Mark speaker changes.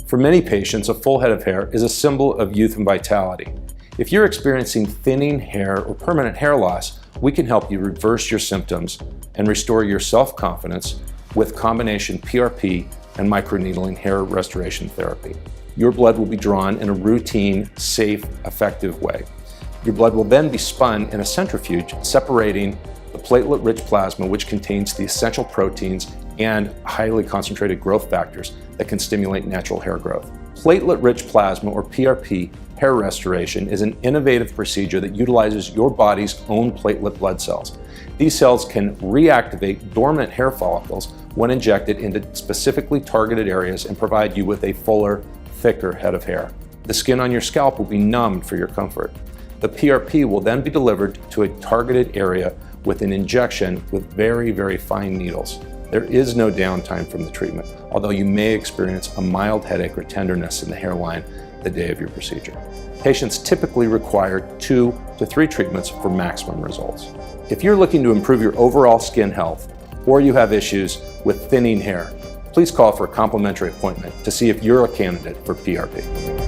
Speaker 1: For many patients, a full head of hair is a symbol of youth and vitality. If you're experiencing thinning hair or permanent hair loss, we can help you reverse your symptoms and restore your self-confidence with combination PRP and microneedling hair restoration therapy. Your blood will be drawn in a routine, safe, effective way. Your blood will then be spun in a centrifuge, separating the platelet-rich plasma, which contains the essential proteins and highly concentrated growth factors that can stimulate natural hair growth. Platelet-rich plasma, or PRP, hair restoration is an innovative procedure that utilizes your body's own platelet blood cells. These cells can reactivate dormant hair follicles when injected into specifically targeted areas and provide you with a fuller, thicker head of hair. The skin on your scalp will be numbed for your comfort. The PRP will then be delivered to a targeted area with an injection with very, very fine needles. There is no downtime from the treatment, although you may experience a mild headache or tenderness in the hairline the day of your procedure. Patients typically require 2 to 3 treatments for maximum results. If you're looking to improve your overall skin health, or you have issues with thinning hair, please call for a complimentary appointment to see if you're a candidate for PRP.